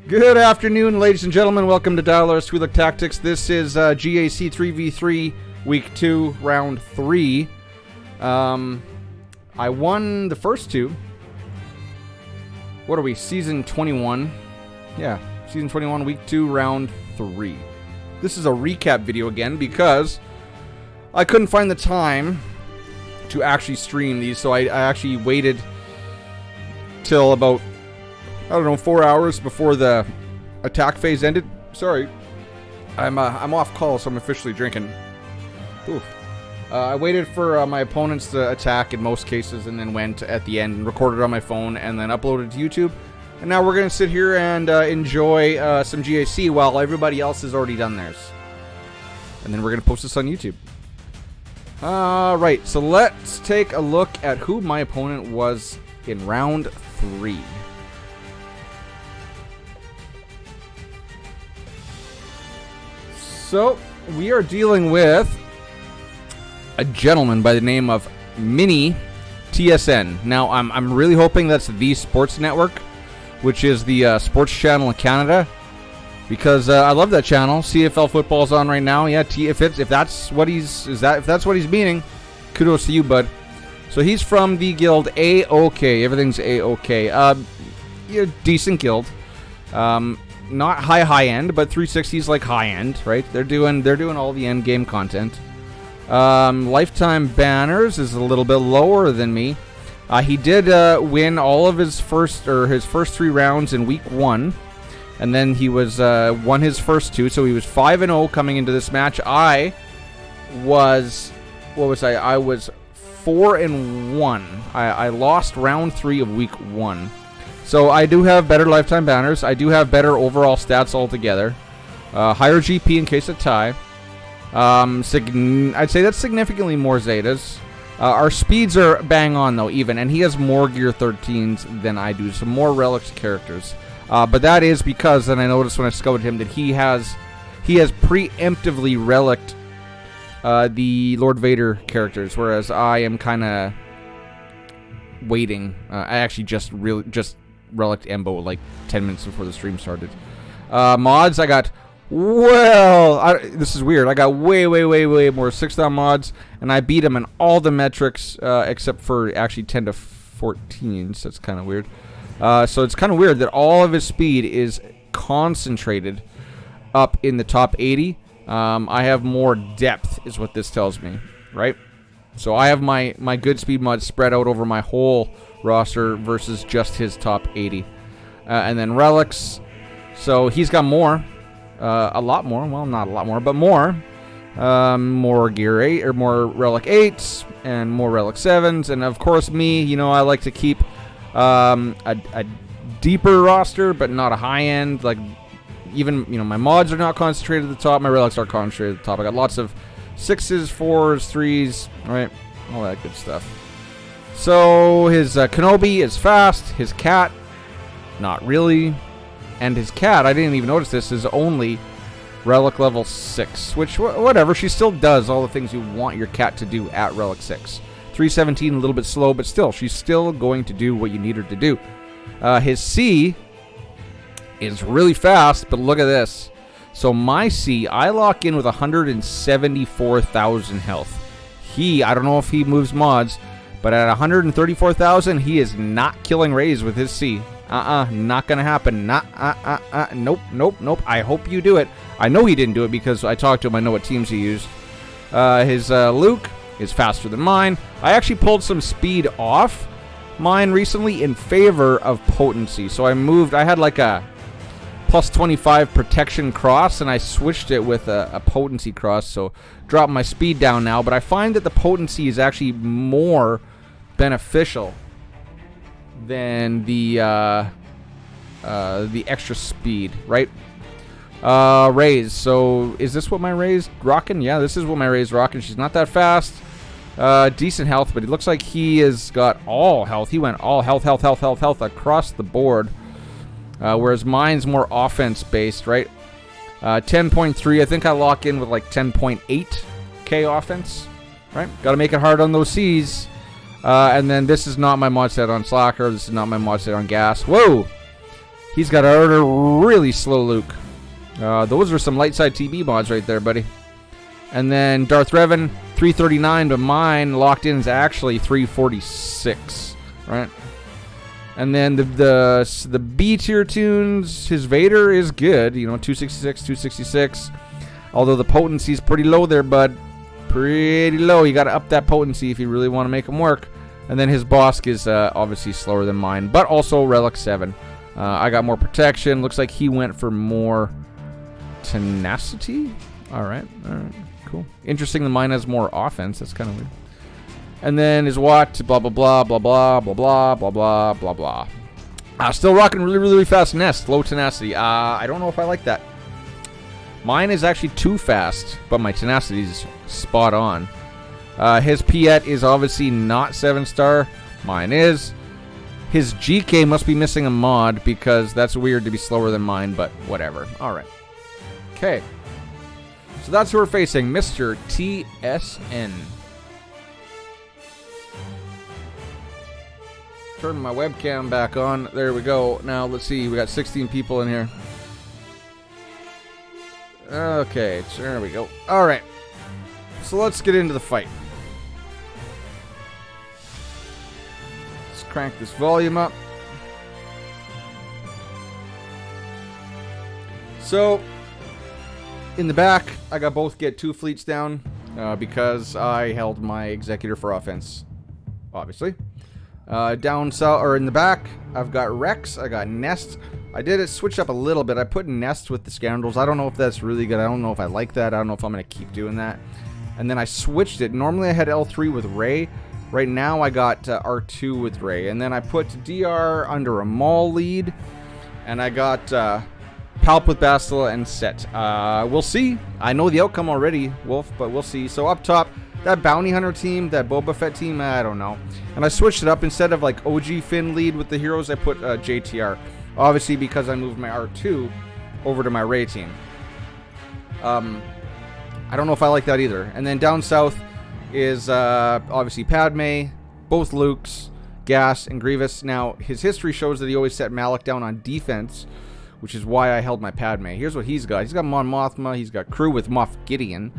Good afternoon, ladies and gentlemen. Welcome to Dialers We Look Tactics. This is GAC 3v3, Week 2, Round 3. I won the first two. What are we? Season 21. Yeah, Season 21, Week 2, Round 3. This is a recap video again because I couldn't find the time to actually stream these, so I actually waited till about 4 hours before the attack phase ended. Sorry, I'm off call, so I'm officially drinking. Oof. I waited for my opponents to attack in most cases, and then went at the end and recorded on my phone, and then uploaded to YouTube. And now we're gonna sit here and enjoy some GAC while everybody else has already done theirs. And then we're gonna post this on YouTube. Right, so let's take a look at who my opponent was in Round 3. So, we are dealing with a gentleman by the name of Mini TSN. Now, I'm really hoping that's the Sports Network, which is the sports channel in Canada, because I love that channel. CFL football's on right now. Yeah, if that's what he's meaning, kudos to you, bud. So he's from the guild A-OK. Everything's A-OK. Decent guild. Not high end, but 360's like high end, right? They're doing all the end game content. Lifetime banners is a little bit lower than me. He did win all of his first 3 rounds in week 1, and then he was won his first 2, so he was 5-0 coming into this match. I was 4-1. I lost round 3 of week 1. So I do have better lifetime banners. I do have better overall stats altogether. Higher GP in case of tie. I'd say that's significantly more Zetas. Our speeds are bang on though, even, and he has more Gear 13s than I do, so more Relics characters. But that is because, and I noticed when I scouted him, that he has preemptively relicked the Lord Vader characters, whereas I am kind of waiting. I actually just relicked Embo like 10 minutes before the stream started. Mods, I got, this is weird. I got way more 6-star mods, and I beat him in all the metrics except for actually 10 to 14, so that's kind of weird. So it's kind of weird that all of his speed is concentrated up in the top 80. I have more depth, is what this tells me, right? So I have my good speed mods spread out over my whole roster versus just his top 80. And then relics. So he's got more. A lot more. Well, not a lot more, but more. More gear 8 or more relic 8s and more relic 7s. And of course me, I like to keep a deeper roster, but not a high end. Like even, my mods are not concentrated at the top. My relics are concentrated at the top. I got lots of 6s, 4s, 3s, right? All that good stuff. So his Kenobi is fast. His cat, not really. And his cat, I didn't even notice this, is only relic level 6. Which, whatever, she still does all the things you want your cat to do at relic 6. 317, a little bit slow, but still, she's still going to do what you need her to do. His C is really fast, but look at this. So my C, I lock in with 174,000 health. I don't know if he moves mods, but at 134,000, he is not killing Rays with his C. Not gonna happen. Nope. I hope you do it. I know he didn't do it because I talked to him. I know what teams he used. His Luke is faster than mine. I actually pulled some speed off mine recently in favor of potency. So I had like a plus 25 protection cross, and I switched it with a potency cross, so dropped my speed down now. But I find that the potency is actually more beneficial than the extra speed, right? Rays. So is this what my Ray's rocking? Yeah, this is what my Ray's rocking. She's not that fast. Decent health, but it looks like he has got all health. He went all health across the board. Whereas mine's more offense-based, right? 10.3, I think I lock in with like 10.8k offense, right? Got to make it hard on those C's. And then this is not my mod set on Slacker. This is not my mod set on Gas. Whoa! He's got a really slow Luke. Those are some light side TB mods right there, buddy. And then Darth Revan, 339, but mine locked in is actually 346, right? And then the B tier tunes, his Vader is good, you know, 266, 266. Although the potency is pretty low there, bud. Pretty low. You got to up that potency if you really want to make him work. And then his Bosk is obviously slower than mine, but also Relic 7. I got more protection. Looks like he went for more tenacity. All right, cool. Interesting that mine has more offense. That's kind of weird. And then his Watt, blah, blah, blah, blah, blah, blah, blah, blah, blah, blah, blah. Still rocking really, really fast Nest. Low tenacity. I don't know if I like that. Mine is actually too fast, but my tenacity is spot on. His Piet is obviously not 7-star. Mine is. His GK must be missing a mod because that's weird to be slower than mine, but whatever. Alright. Okay. So that's who we're facing. Mr. TSN. Turn my webcam back on. There we go. Now, let's see. We got 16 people in here. Okay. There we go. Alright. So let's get into the fight. Let's crank this volume up. So, in the back, I got both get 2 fleets down because I held my Executor for offense, obviously. Down south, or in the back, I've got Rex, I got Nest. I did it switch up a little bit. I put Nest with the Scoundrels. I don't know if that's really good. I don't know if I like that. I don't know if I'm going to keep doing that. And then I switched it. Normally I had L3 with Rey. Right now I got R2 with Rey. And then I put DR under a Maul lead. And I got Palp with Bastila and Set. We'll see. I know the outcome already, Wolf, but we'll see. So up top, that Bounty Hunter team, that Boba Fett team, I don't know. And I switched it up. Instead of like OG Finn lead with the heroes, I put JTR. Obviously because I moved my R2 over to my Rey team. I don't know if I like that either. And then down south is obviously Padme, both Lukes, Gas, and Grievous. Now, his history shows that he always set Malak down on defense, which is why I held my Padme. Here's what he's got. He's got Mon Mothma. He's got Crew with Moff Gideon.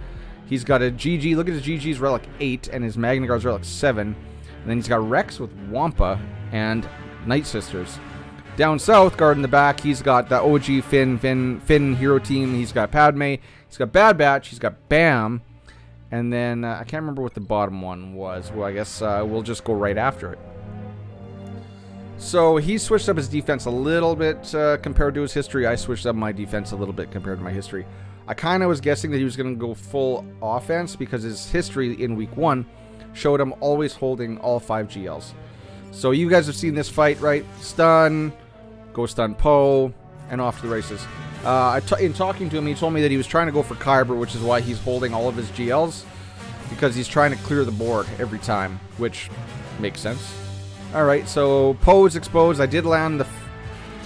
He's got a GG. Look at his GG's Relic 8 and his Magna Guard's Relic 7. And then he's got Rex with Wampa and Night Sisters. Down south, guard in the back, he's got the OG Finn hero team. He's got Padme. He's got Bad Batch. He's got Bam. And then, I can't remember what the bottom one was. Well, I guess we'll just go right after it. So, he switched up his defense a little bit compared to his history. I switched up my defense a little bit compared to my history. I kind of was guessing that he was going to go full offense because his history in week 1 showed him always holding all 5 GLs. So, you guys have seen this fight, right? Stun, go stun Poe, and off to the races. In talking to him, he told me that he was trying to go for Kyber, which is why he's holding all of his GLs, because he's trying to clear the board every time, which makes sense. Alright, so Poe is exposed. I did land the...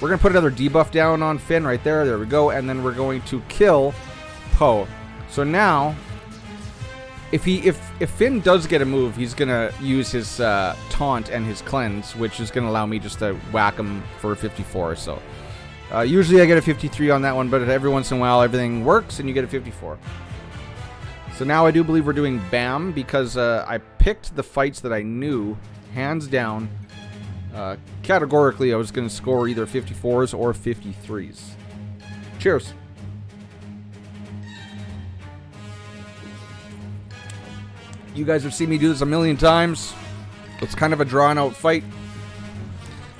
We're going to put another debuff down on Finn right there. There we go. And then we're going to kill Poe. So now, if Finn does get a move, he's going to use his taunt and his cleanse, which is going to allow me just to whack him for a 54 or so. Usually I get a 53 on that one, but every once in a while everything works and you get a 54. So now I do believe we're doing BAM because I picked the fights that I knew, hands down. Categorically, I was going to score either 54s or 53s. Cheers. You guys have seen me do this a million times. It's kind of a drawn-out fight.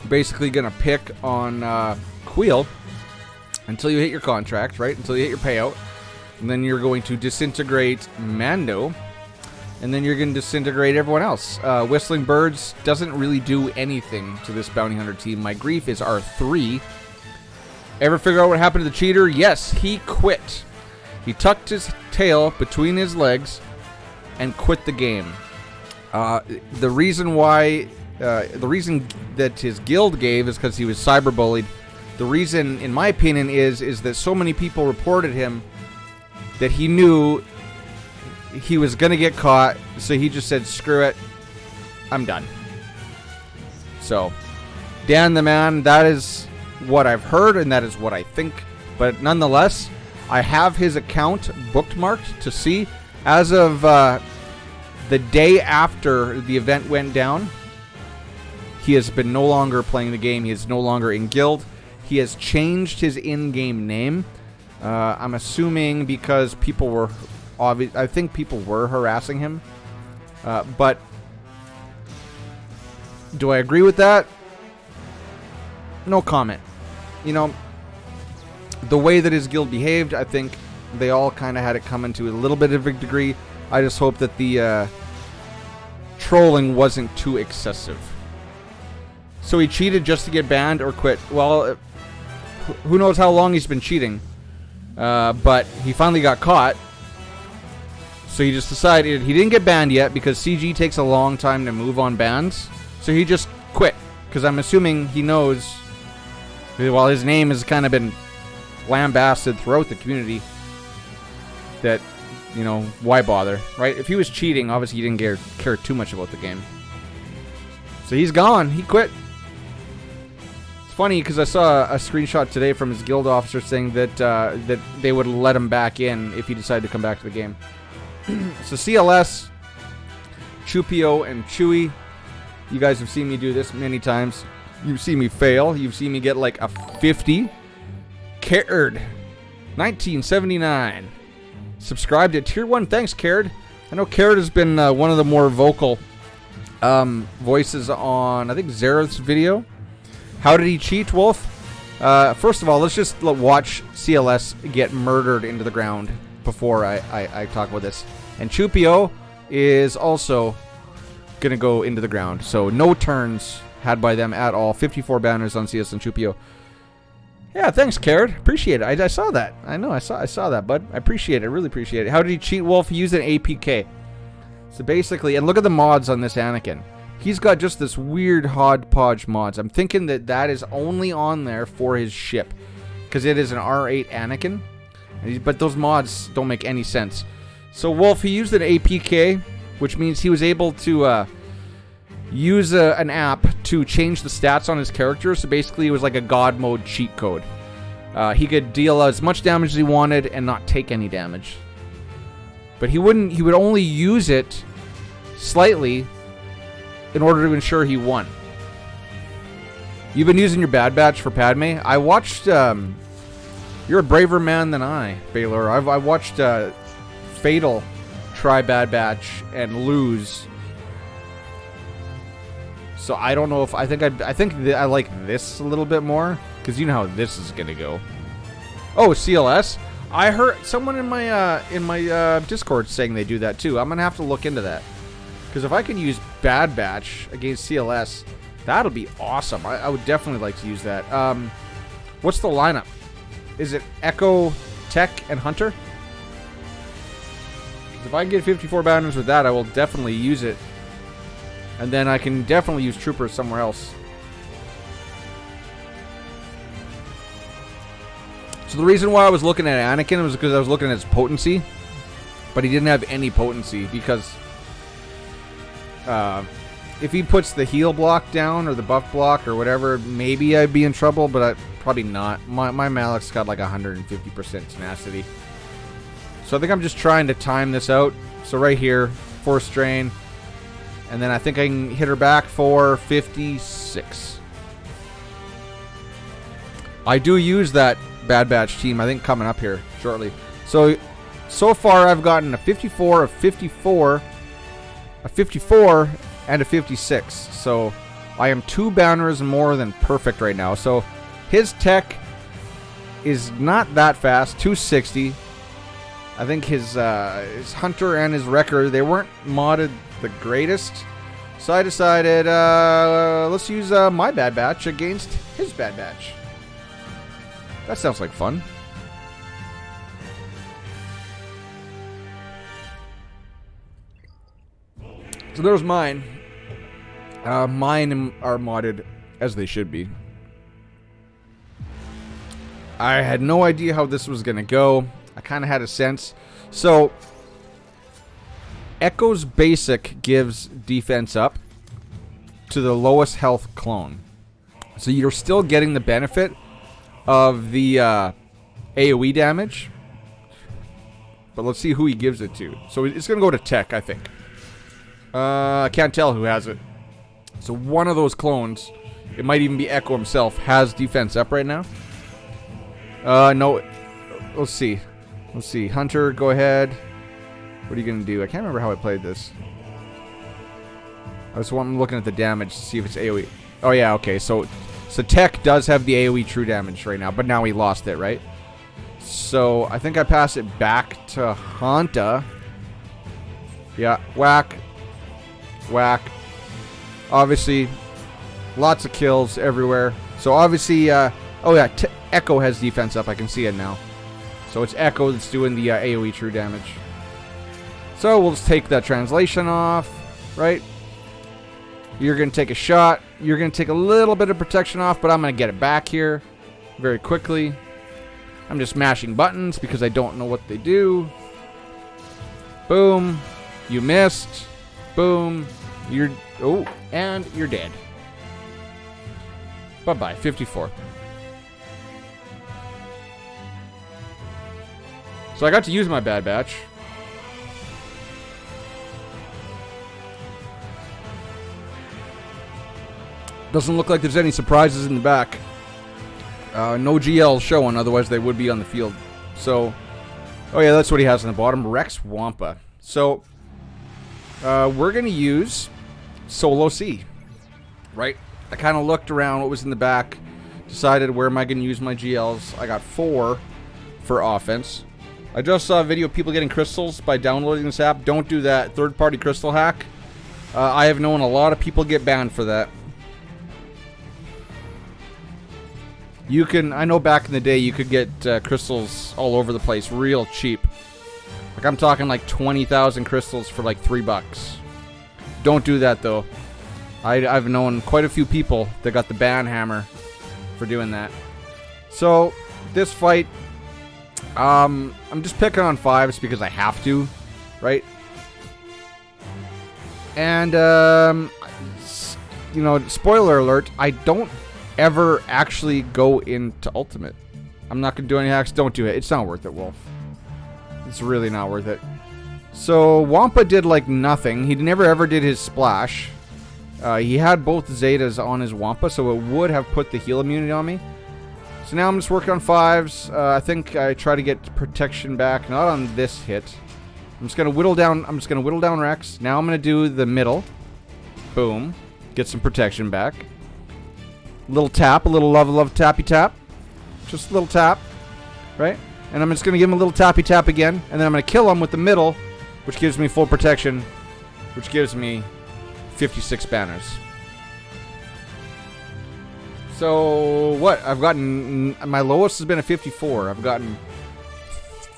Basically going to pick on Queel until you hit your contract, right? Until you hit your payout. And then you're going to disintegrate Mando. And then you're going to disintegrate everyone else. Whistling Birds doesn't really do anything to this Bounty Hunter team. My grief is R3. Ever figure out what happened to the cheater? Yes, he quit. He tucked his tail between his legs and quit the game. The reason that his guild gave is because he was cyberbullied. The reason, in my opinion, is that so many people reported him that he knew he was going to get caught, so he just said, screw it, I'm done. So, Dan the man, that is what I've heard, and that is what I think. But nonetheless, I have his account bookmarked to see. As of the day after the event went down, he has been no longer playing the game. He is no longer in guild. He has changed his in-game name. I'm assuming because people were I think people were harassing him. But do I agree with that? No comment. You know, the way that his guild behaved, I think they all kind of had it coming to a little bit of a degree. I just hope that the trolling wasn't too excessive. So he cheated just to get banned or quit. Well, who knows how long he's been cheating. But he finally got caught. So he just decided he didn't get banned yet because CG takes a long time to move on bans. So he just quit. Because I'm assuming he knows, while his name has kind of been lambasted throughout the community, that, you know, why bother, right? If he was cheating, obviously he didn't care too much about the game. So he's gone. He quit. It's funny because I saw a screenshot today from his guild officer saying that that they would let him back in if he decided to come back to the game. So CLS, Chupio, and Chewy, you guys have seen me do this many times. You've seen me fail. You've seen me get like a 50. Cared, 1979. Subscribed at Tier 1. Thanks, Cared. I know Cared has been one of the more vocal voices on, I think, Zareth's video. How did he cheat, Wolf? First of all, let's just watch CLS get murdered into the ground before I talk about this. And Chupio is also going to go into the ground. So no turns had by them at all. 54 banners on CS and Chupio. Yeah, thanks, Cared. Appreciate it. I saw that. I know, I saw that, bud. I appreciate it. I really appreciate it. How did he cheat, Wolf? He used an APK. So basically, and look at the mods on this Anakin. He's got just this weird hodgepodge mods. I'm thinking that that is only on there for his ship, because it is an R8 Anakin. But those mods don't make any sense. So Wolf, he used an APK, which means he was able to use an app to change the stats on his character. So basically, it was like a God mode cheat code. He could deal as much damage as he wanted and not take any damage. But he would only use it slightly in order to ensure he won. You've been using your Bad Batch for Padme. I watched. You're a braver man than I, Baylor. I watched Fatal try Bad Batch and lose. So I don't know if I think I like this a little bit more, because you know how this is gonna go. Oh, CLS. I heard someone in my Discord saying they do that too. I'm gonna have to look into that, because if I can use Bad Batch against CLS, that'll be awesome. I would definitely like to use that. What's the lineup? Is it Echo, Tech, and Hunter? If I can get 54 banners with that, I will definitely use it. And then I can definitely use Troopers somewhere else. So the reason why I was looking at Anakin was because I was looking at his potency. But he didn't have any potency, because if he puts the heal block down or the buff block or whatever, maybe I'd be in trouble, but probably not. My Malik's got like 150% tenacity. So I think I'm just trying to time this out. So right here, Force Drain. And then I think I can hit her back for 56. I do use that Bad Batch team, I think, coming up here shortly. So far I've gotten a 54, a 54, a 54, and a 56. So I am 2 banners more than perfect right now. So his tech is not that fast, 260. I think his Hunter and his Wrecker, they weren't modded the greatest. So I decided, let's use my Bad Batch against his Bad Batch. That sounds like fun. So there's mine. Mine are modded as they should be. I had no idea how this was going to go. I kind of had a sense. So Echo's basic gives defense up to the lowest health clone. So you're still getting the benefit of the AoE damage. But let's see who he gives it to. So it's going to go to Tech, I think. I can't tell who has it. So one of those clones, it might even be Echo himself, has defense up right now. No. Let's see. Let's see. Hunter, go ahead. What are you going to do? I can't remember how I played this. I'm looking at the damage to see if it's AoE. Oh, yeah, okay. So Tech does have the AoE true damage right now, but now he lost it, right? So I think I pass it back to Hunter. Yeah, whack. Whack. Obviously, lots of kills everywhere. So obviously, oh yeah, Echo has defense up. I can see it now. So it's Echo that's doing the AoE true damage. So we'll just take that translation off, right? You're going to take a shot. You're going to take a little bit of protection off, but I'm going to get it back here very quickly. I'm just mashing buttons because I don't know what they do. Boom. You missed. Boom. Oh, and you're dead. Bye-bye. 54. So I got to use my Bad Batch. Doesn't look like there's any surprises in the back. No GL showing, otherwise they would be on the field. So, oh yeah, that's what he has on the bottom. Rex Wampa. So, we're going to use Solo C, right? I kind of looked around what was in the back, decided where am I going to use my GLs. I got 4 for offense. I just saw a video of people getting crystals by downloading this app. Don't do that. Third-party crystal hack. I have known a lot of people get banned for that. You can, I know back in the day you could get crystals all over the place real cheap. Like I'm talking like 20,000 crystals for like $3. Don't do that though. I've known quite a few people that got the ban hammer for doing that. So this fight, I'm just picking on 5s because I have to, right? And you know, spoiler alert, I don't ever actually go into Ultimate. I'm not gonna do any hacks. Don't do it. It's not worth it, Wolf. It's really not worth it. So Wampa did like nothing. He never ever did his splash. He had both Zetas on his Wampa, so it would have put the heal immunity on me. So now I'm just working on 5s. I think I try to get protection back, not on this hit. I'm just gonna whittle down. I'm just gonna whittle down Rex. Now I'm gonna do the middle. Boom. Get some protection back. Little tap, a little love tappy tap. Just a little tap, right? And I'm just going to give him a little tappy tap again. And then I'm going to kill him with the middle, which gives me full protection, which gives me 56 banners. So, what? I've gotten, my lowest has been a 54. I've gotten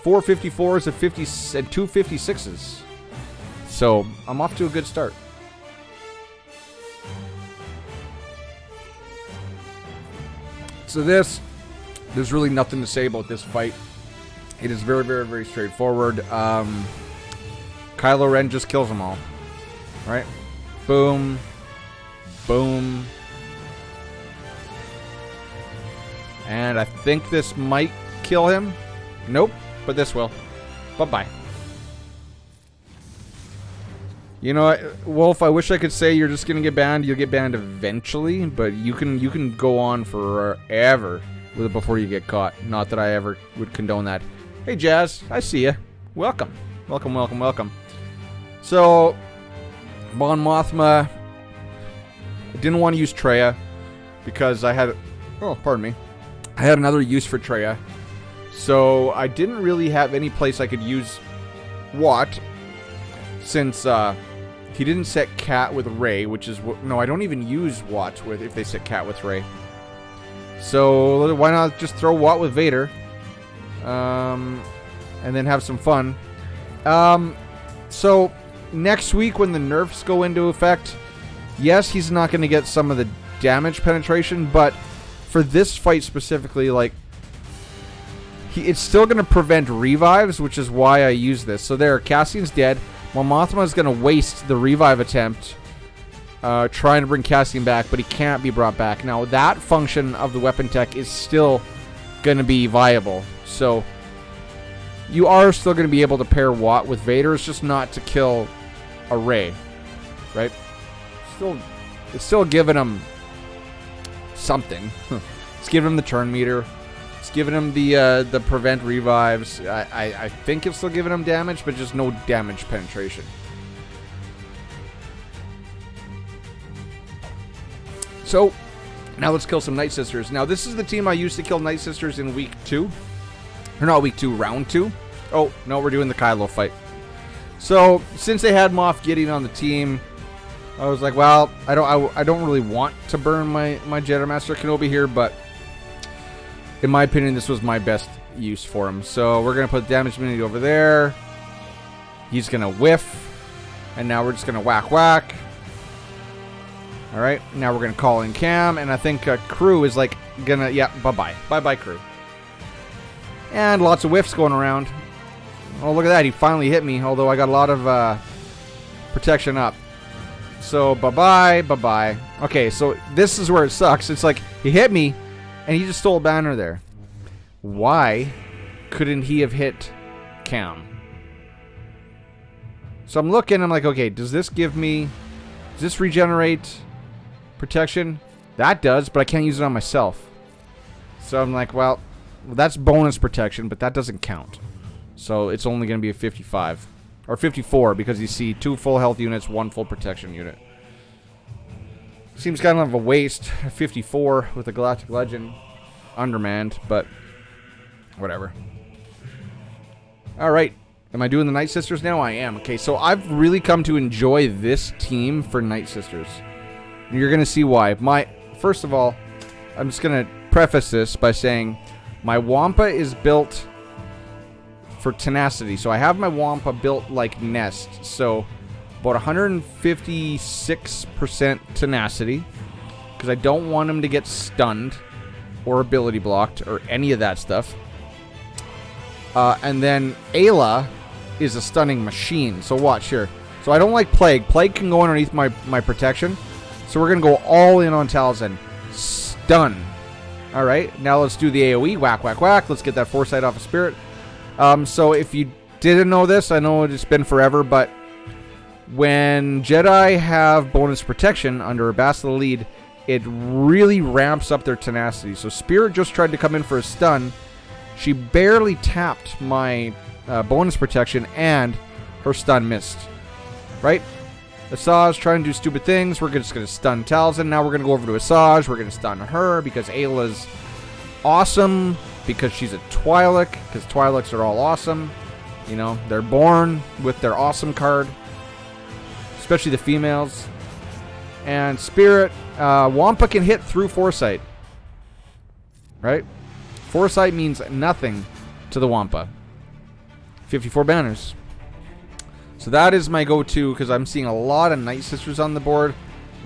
4 54s, a 50, and 2 56s. So, I'm off to a good start. So there's really nothing to say about this fight. It is very, very, very straightforward. Kylo Ren just kills them all. Right? Boom. Boom. And I think this might kill him. Nope, but this will. Bye-bye. You know, Wolf, I wish I could say you're just going to get banned. You'll get banned eventually, but you can go on forever with it before you get caught. Not that I ever would condone that. Hey, Jazz, I see you. Welcome. Welcome, welcome, welcome. So, Mon Mothma, I didn't want to use Traya because I had... Oh, pardon me. I had another use for Traya. So, I didn't really have any place I could use Watt since... he didn't set Cat with Rey, which is... No, I don't even use Watt with if they set Cat with Rey. So, why not just throw Watt with Vader? And then have some fun. So, next week when the nerfs go into effect, yes, he's not going to get some of the damage penetration, but for this fight specifically, like, it's still going to prevent revives, which is why I use this. So there, Cassian's dead. Mon Mothma is going to waste the revive attempt trying to bring Cassian back, but he can't be brought back. Now, that function of the weapon tech is still going to be viable. So you are still going to be able to pair Watt with Vader. It's just not to kill a Rey, right? It's still giving him something. It's giving him the turn meter. It's giving him the prevent revives. I think it's still giving him damage, but just no damage penetration. So now let's kill some Night Sisters. Now this is the team I used to kill Night Sisters in week 2. Or not week 2, round 2. Oh, no, we're doing the Kylo fight. So since they had Moff Gideon on the team, I was like, well, I don't really want to burn my Jedi Master Kenobi here, but in my opinion, this was my best use for him. So we're going to put damage immunity over there. He's going to whiff. And now we're just going to whack whack. All right, now we're going to call in Cam, and I think Crew is like going to, yeah, bye-bye. Bye-bye, Crew. And lots of whiffs going around. Oh, look at that. He finally hit me, although I got a lot of protection up. So, bye-bye, bye-bye. Okay, so this is where it sucks. It's like he hit me, and he just stole a banner there. Why couldn't he have hit Cam? So I'm looking, I'm like, okay, does this regenerate protection? That does, but I can't use it on myself. So I'm like, well, that's bonus protection, but that doesn't count. So it's only going to be a 55. Or 54, because you see 2 full health units, 1 full protection unit. Seems kind of a waste. 54 with a Galactic Legend. Undermanned, but whatever. Alright. Am I doing the Night Sisters now? I am. Okay, so I've really come to enjoy this team for Night Sisters. And you're going to see why. First of all, I'm just going to preface this by saying my Wampa is built for tenacity. So I have my Wampa built like Nest. So about 156% tenacity. Because I don't want him to get stunned or ability blocked or any of that stuff. And then Ayla is a stunning machine. So watch here. So I don't like Plague. Plague can go underneath my protection. So we're going to go all in on Talzin. Stun. Alright, now let's do the AoE. Whack, whack, whack. Let's get that Foresight off of Spirit. So if you didn't know this, I know it's been forever, but when Jedi have bonus protection under a Bastila lead, it really ramps up their tenacity. So Spirit just tried to come in for a stun. She barely tapped my bonus protection, and her stun missed. Right? Asajj trying to do stupid things. We're just going to stun Talzin. Now we're going to go over to Asajj. We're going to stun her because Ayla's awesome. Because she's a Twi'lek. Because Twi'leks are all awesome. You know, they're born with their awesome card. Especially the females. And Spirit. Wampa can hit through Foresight. Right? Foresight means nothing to the Wampa. 54 banners. So that is my go-to, because I'm seeing a lot of Night Sisters on the board.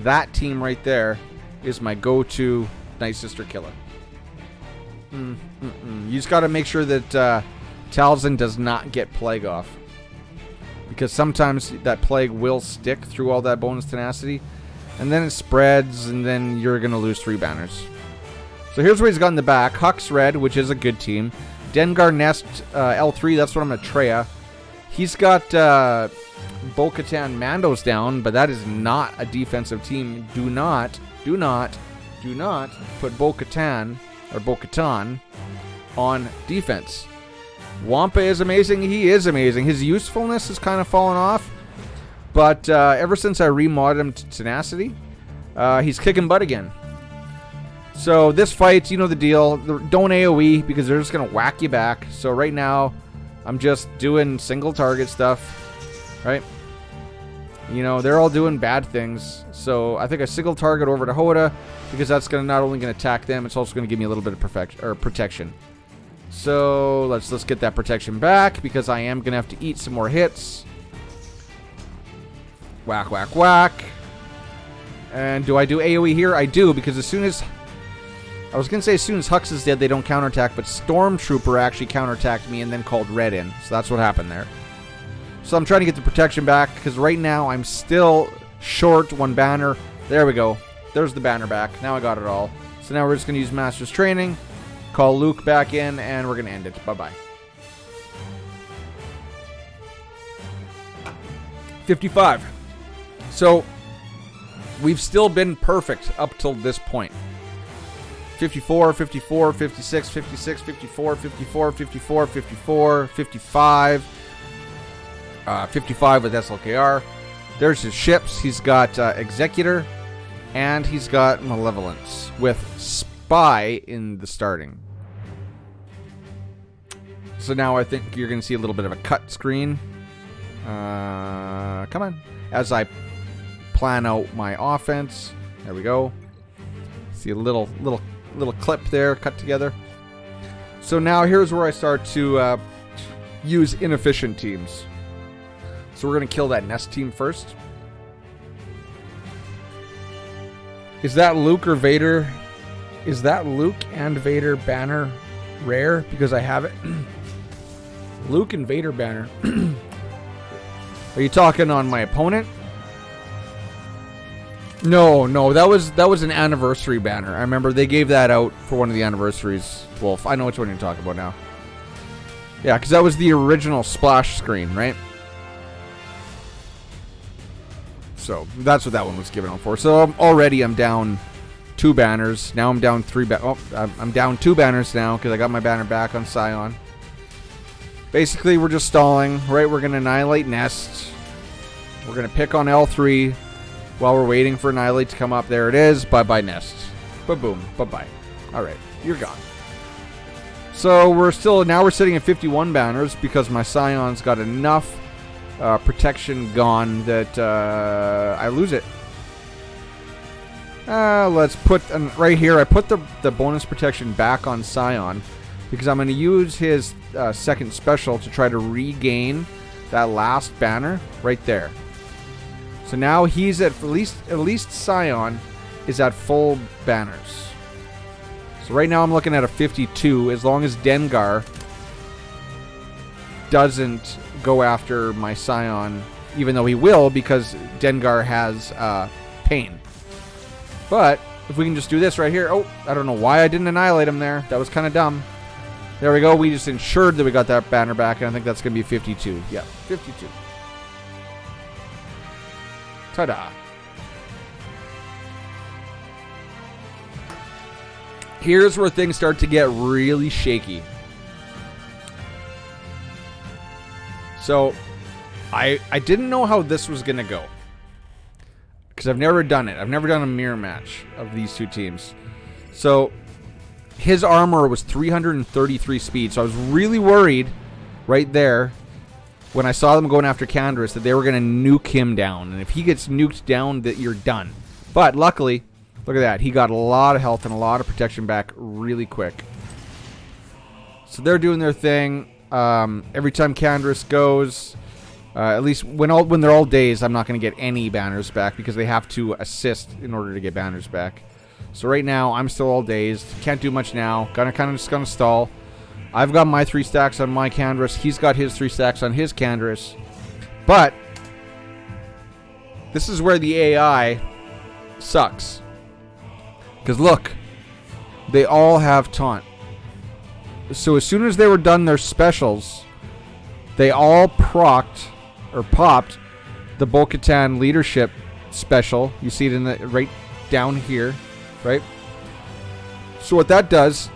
That team right there is my go-to Night Sister killer. You just got to make sure that Talzin does not get Plague off. Because sometimes that Plague will stick through all that bonus tenacity. And then it spreads, and then you're going to lose 3 banners. So here's what he's got in the back. Hux Red, which is a good team. Dengar Nest L3, that's what I'm going to Treya. He's got Bo-Katan Mandos down, but that is not a defensive team. Do not put Bo-Katan or Bo-Katan on defense. Wampa is amazing. He is amazing. His usefulness has kind of fallen off, but ever since I remodded him to tenacity, he's kicking butt again. So this fight, you know the deal. Don't AoE because they're just going to whack you back. So right now, I'm just doing single target stuff, right? You know, they're all doing bad things. So I think a single target over to Hoda, because that's going to not only going to attack them, it's also going to give me a little bit of protection. So let's get that protection back, because I am going to have to eat some more hits. Whack, whack, whack. And do I do AoE here? I do, because as soon as Hux is dead, they don't counterattack, but Stormtrooper actually counterattacked me and then called Red in. So that's what happened there. So I'm trying to get the protection back, because right now I'm still short 1 banner. There we go. There's the banner back. Now I got it all. So now we're just going to use Master's Training, Call Luke back in, and we're going to end it. Bye-bye. 55. So, we've still been perfect up till this point. 54, 54, 56, 56, 54, 54, 54, 54, 55. 55 with SLKR. There's his ships. He's got Executor, and he's got Malevolence with Spy in the starting. So now I think you're going to see a little bit of a cut screen. Come on. As I plan out my offense. There we go. See a little clip there cut together. So now here's where I start to use inefficient teams. So we're going to kill that nest team first. Is that Luke or Vader? Is that Luke and Vader banner rare? Because I have it. Luke and Vader banner. Are you talking on my opponent? No, that was an anniversary banner. I remember they gave that out for one of the anniversaries. Wolf, I know which one you're talking about now. Yeah, because that was the original splash screen, right? So that's what that one was given out for. So I'm down 2 banners. Now I'm down 3. I'm down 2 banners now because I got my banner back on Scion. Basically, we're just stalling, right? We're going to annihilate Nest. We're going to pick on L3 while we're waiting for Annihilate to come up. There it is. Bye-bye, Nest. Ba-boom. Bye-bye. All right. You're gone. So we're sitting at 51 banners because my Scion's got enough protection gone that I lose it. Let's put right here. I put the bonus protection back on Scion because I'm going to use his second special to try to regain that last banner right there. So now he's at least Scion is at full banners. So right now I'm looking at a 52. As long as Dengar doesn't go after my Scion, even though he will because Dengar has pain. But if we can just do this right here. Oh, I don't know why I didn't annihilate him there. That was kind of dumb. There we go. We just ensured that we got that banner back, and I think that's going to be 52. Yeah, 52. Ta-da. Here's where things start to get really shaky. So, I didn't know how this was going to go. Because I've never done it. I've never done a mirror match of these two teams. So, his armor was 333 speed. So I was really worried right there when I saw them going after Canderous that they were going to nuke him down. And if he gets nuked down, that you're done. But luckily, look at that. He got a lot of health and a lot of protection back really quick. So they're doing their thing. Every time Canderous goes, at least when they're all dazed, I'm not going to get any banners back because they have to assist in order to get banners back. So right now, I'm still all dazed. Can't do much now. Just gonna stall. I've got my 3 stacks on my Canderous. He's got his 3 stacks on his Canderous. But this is where the AI sucks. Because look, they all have taunt. So as soon as they were done their specials, they all popped the Bo-Katan leadership special. You see it in the right down here, right? So what that does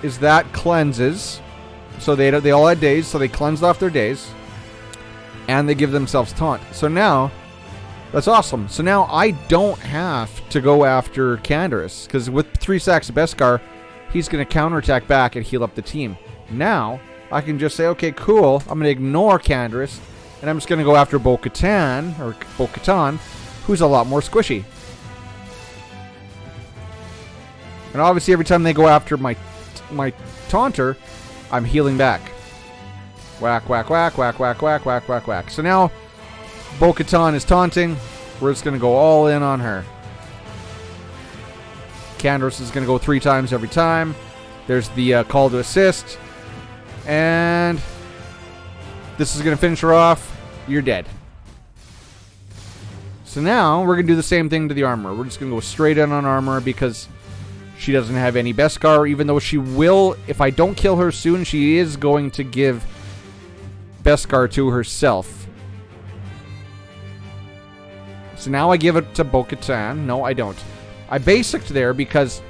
is that cleanses. So they all had days, so they cleansed off their days, and they give themselves taunt. So now, that's awesome. So now I don't have to go after Canderous, because with 3 stacks of Beskar, he's going to counterattack back and heal up the team. Now, I can just say, okay, cool, I'm going to ignore Canderous, and I'm just going to go after Bo-Katan, who's a lot more squishy. And obviously, every time they go after my taunter, I'm healing back. Whack, whack, whack, whack, whack, whack, whack, whack, whack. So now, Bo-Katan is taunting. We're just going to go all in on her. Canderous is going to go 3 times every time. There's the call to assist. And this is going to finish her off. You're dead. So now, we're going to do the same thing to the armor. We're just going to go straight in on armor because She doesn't have any Beskar, even though she will, if I don't kill her soon, she is going to give Beskar to herself. So now I give it to Bo-Katan. No, I don't. I basicked there because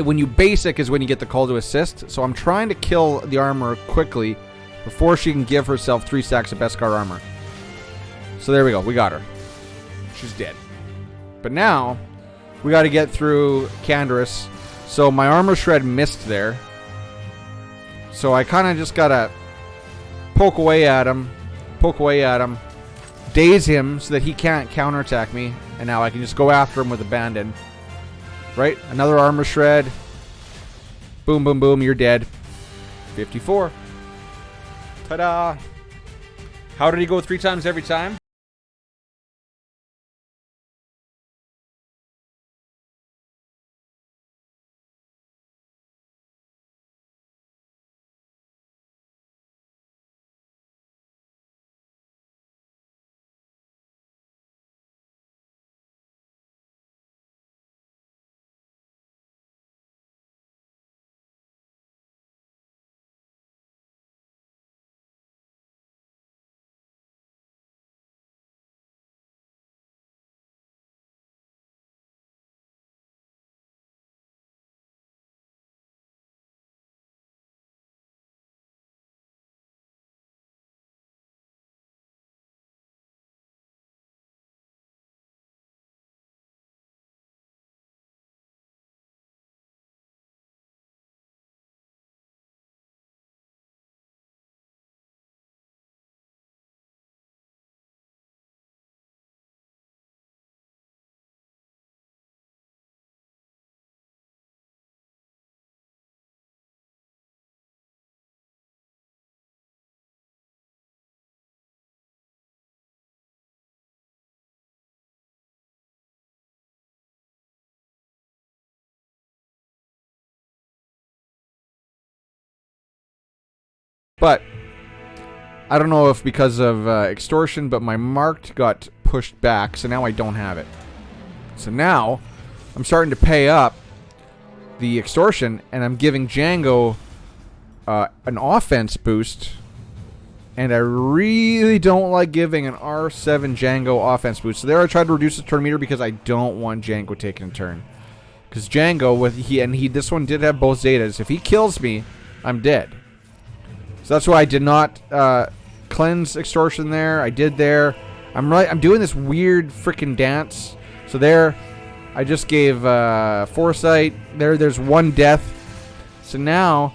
when you basic is when you get the call to assist. So I'm trying to kill the armor quickly before she can give herself 3 stacks of Beskar armor. So there we go. We got her. She's dead. But now we got to get through Canderous. So my armor shred missed there. So I kind of just got to poke away at him. Daze him so that he can't counterattack me. And now I can just go after him with Abandon. Right? Another armor shred. Boom, boom, boom. You're dead. 54. Ta-da. How did he go 3 times every time? But I don't know if because of extortion, but my marked got pushed back, so now I don't have it. So now I'm starting to pay up the extortion, and I'm giving Django an offense boost. And I really don't like giving an R7 Django offense boost. So there I tried to reduce the turn meter because I don't want Django taking a turn. Because Django, this one did have both Zetas. If he kills me, I'm dead. So that's why I did not cleanse extortion there. I did there. I'm doing this weird freaking dance. So there, I just gave foresight. There's 1 death. So now,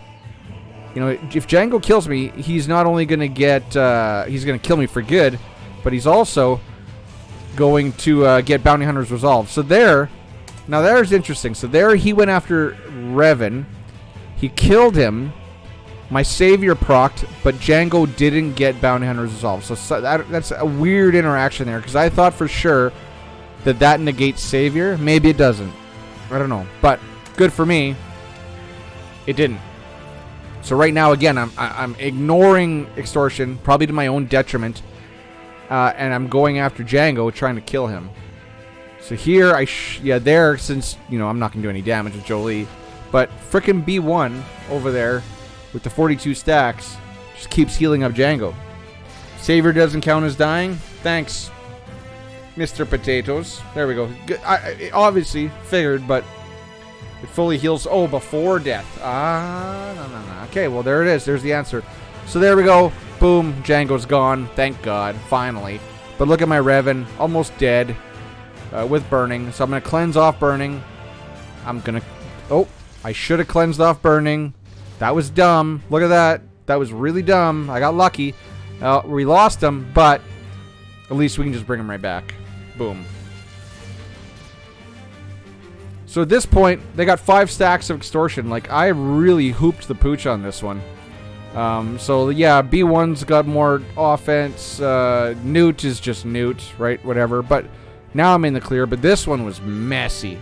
you know, if Django kills me, he's not only gonna get he's gonna kill me for good, but he's also going to get Bounty Hunter's Resolve. So there, now there's interesting. So there he went after Revan. He killed him. My Savior procced, but Django didn't get Bounty Hunter's Resolve. So that's a weird interaction there, because I thought for sure that negates Savior. Maybe it doesn't. I don't know. But good for me, it didn't. So right now, again, I'm ignoring extortion, probably to my own detriment, and I'm going after Django, trying to kill him. So here, there, since, you know, I'm not going to do any damage with Jolie, but frickin' B1 over there with the 42 stacks just keeps healing up Django. Savior doesn't count as dying. Thanks, Mr. Potatoes. There we go. I obviously figured, but it fully heals. Oh, before death. No. Okay, well, there it is. There's the answer. So there we go. Boom. Django's gone. Thank God. Finally. But look at my Revan. Almost dead with burning. So I'm going to cleanse off burning. Oh, I should have cleansed off burning. That was dumb. Look at that. That was really dumb. I got lucky. We lost him, but at least we can just bring him right back. Boom. So at this point, they got 5 stacks of extortion. Like, I really hooped the pooch on this one. So yeah, B1's got more offense. Newt is just Newt, right? Whatever. But now I'm in the clear. But this one was messy.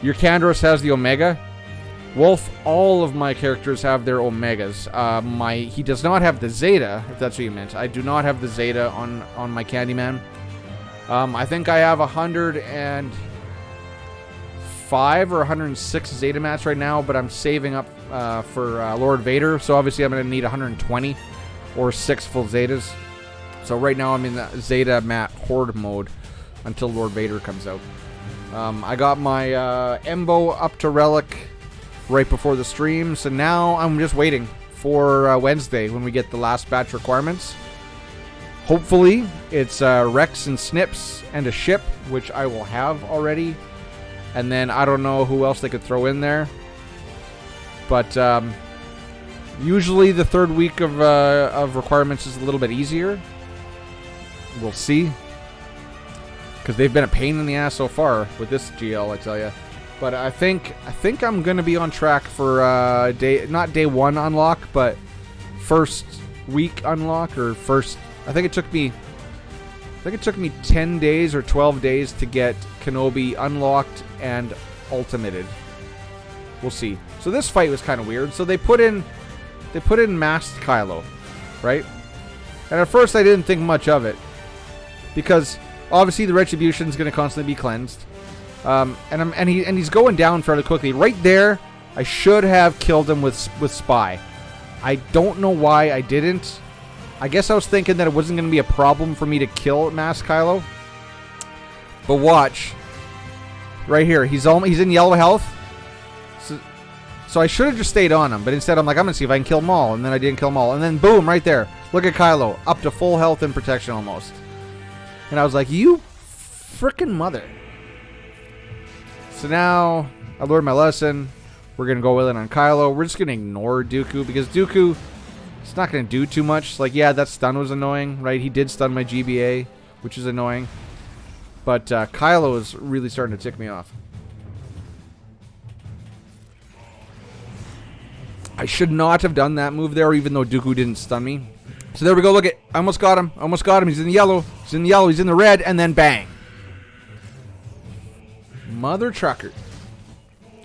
Your Canderous has the Omega. Wolf, all of my characters have their Omegas. He does not have the Zeta, if that's what you meant. I do not have the Zeta on my Candyman. I think I have 105 105 or 106 Zeta mats right now, but I'm saving up for Lord Vader, so obviously I'm going to need 120 or 6 full Zetas. So right now I'm in the Zeta mat horde mode until Lord Vader comes out. I got my Embo up to Relic right before the stream, so now I'm just waiting for Wednesday when we get the last batch requirements. Hopefully it's Rex and Snips and a ship, which I will have already. And then I don't know who else they could throw in there. But usually the third week of requirements is a little bit easier. We'll see. Because they've been a pain in the ass so far with this GL, I tell you. But I think I'm going to be on track for not day 1 unlock, but first week unlock, or first. I think it took me 10 days or 12 days to get Kenobi unlocked and ultimated. We'll see. So this fight was kind of weird. So they put in masked Kylo, right? And at first I didn't think much of it, because obviously the Retribution is going to constantly be cleansed, and he's going down fairly quickly. Right there, I should have killed him with Spy. I don't know why I didn't. I guess I was thinking that it wasn't going to be a problem for me to kill Mask Kylo. But watch. Right here. He's in yellow health. So I should have just stayed on him. But instead I'm like, I'm going to see if I can kill them all. And then I didn't kill them all. And then boom, right there. Look at Kylo. Up to full health and protection almost. And I was like, you frickin' mother. So now I learned my lesson. We're going to go in on Kylo. We're just going to ignore Dooku, because Dooku, it's not going to do too much. Like, yeah, that stun was annoying, right? He did stun my GBA, which is annoying. But Kylo is really starting to tick me off. I should not have done that move there, even though Dooku didn't stun me. So there we go. Look at, I almost got him. Almost got him. He's in the yellow. He's in the yellow. He's in the red. And then bang. Mother trucker.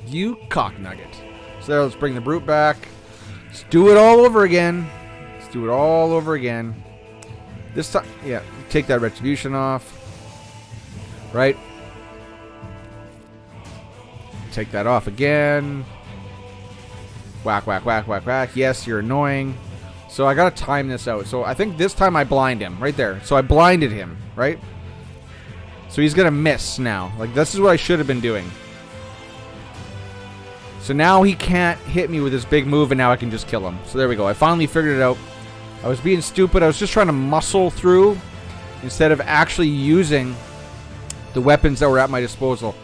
You cock nugget. So there, let's bring the brute back. Let's do it all over again. Let's do it all over again. This time, yeah, take that retribution off. Right? Take that off again. Whack, whack, whack, whack, whack. Yes, you're annoying. So I gotta time this out. So I think this time I blind him. Right there. So I blinded him. Right? So he's gonna miss now. Like, this is what I should have been doing. So now he can't hit me with this big move, and now I can just kill him. So there we go. I finally figured it out. I was being stupid. I was just trying to muscle through instead of actually using the weapons that were at my disposal.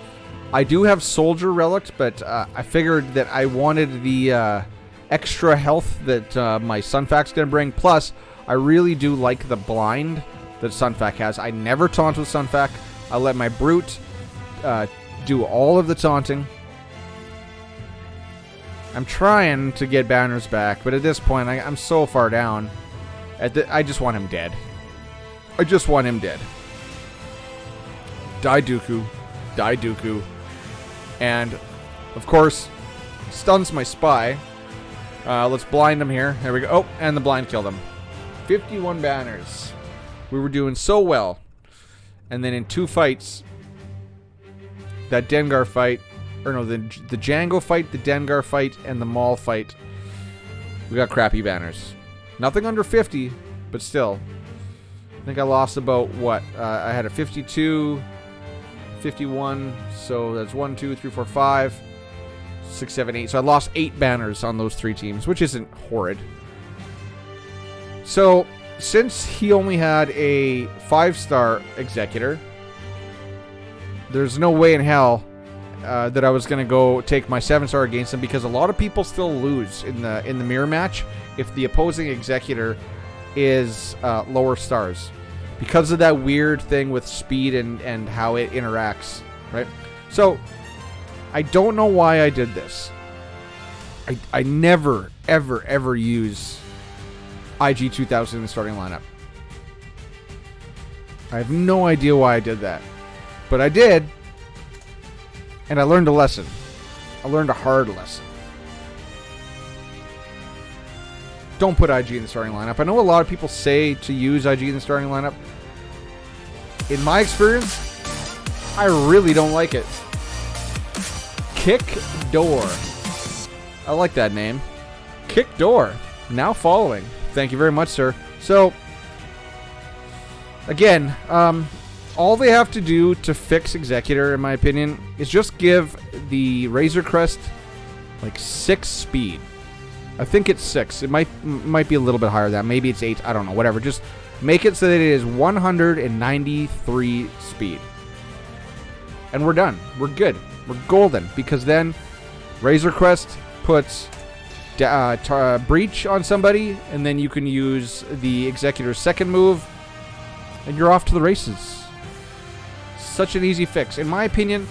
I do have Soldier Relics, but I figured that I wanted the extra health that my Sunfac's going to bring. Plus, I really do like the blind that Sunfac has. I never taunt with Sunfac. I let my Brute do all of the taunting. I'm trying to get banners back, but at this point, I'm so far down. I just want him dead. I just want him dead. Die Dooku. Die Dooku. And, of course, stuns my Spy. Let's blind him here. There we go. Oh, and the blind killed him. 51 banners. We were doing so well. And then in 2 fights, that Dengar fight, or no, the Django fight, the Dengar fight, and the Maul fight, we got crappy banners. Nothing under 50, but still. I think I lost about, what? I had a 52, 51, so that's 1, 2, 3, 4, 5, 6, 7, 8. So I lost 8 banners on those 3 teams, which isn't horrid. So, since he only had a 5-star Executor, there's no way in hell that I was going to go take my 7-star against him, because a lot of people still lose in the mirror match if the opposing Executor is lower stars, because of that weird thing with speed and how it interacts, right? So I don't know why I did this. I never ever use IG 2000 in the starting lineup. I have no idea why I did that, but I did. And I learned a lesson. I learned a hard lesson. Don't put IG in the starting lineup. I know a lot of people say to use IG in the starting lineup. In my experience, I really don't like it. Kick Door. I like that name. Kick Door. Now following. Thank you very much, sir. So, again, all they have to do to fix Executor, in my opinion, is just give the Razor Crest like 6 speed. I think it's 6. It might be a little bit higher than that. Maybe it's 8. I don't know. Whatever. Just make it so that it is 193 speed. And we're done. We're good. We're golden. Because then Razor Crest puts Breach on somebody, and then you can use the Executor's second move, and you're off to the races. Such an easy fix. In my opinion,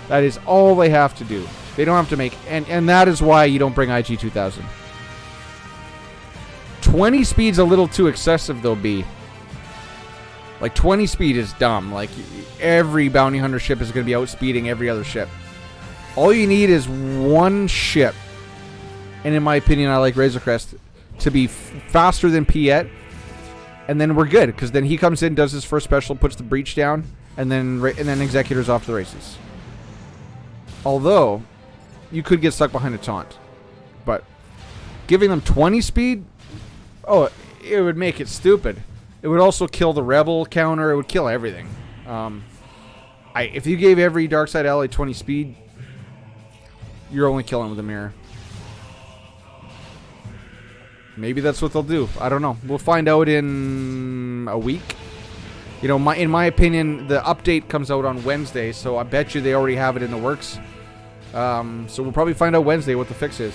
that is all they have to do. They don't have to make... And that is why you don't bring IG 2000. 20 speed's a little too excessive, though, B. Like, 20 speed is dumb. Like, every bounty hunter ship is going to be outspeeding every other ship. All you need is one ship. And in my opinion, I like Razor Crest to be faster than Piet. And then we're good. Because then he comes in, does his first special, puts the Breach down, and then Executor's off the races. Although, you could get stuck behind a taunt. But giving them 20 speed... Oh, it would make it stupid. It would also kill the Rebel counter. It would kill everything. If you gave every Darkside ally 20 speed, you're only killing with a mirror. Maybe that's what they'll do. I don't know. We'll find out in a week. You know, in my opinion, the update comes out on Wednesday, so I bet you they already have it in the works. So we'll probably find out Wednesday what the fix is.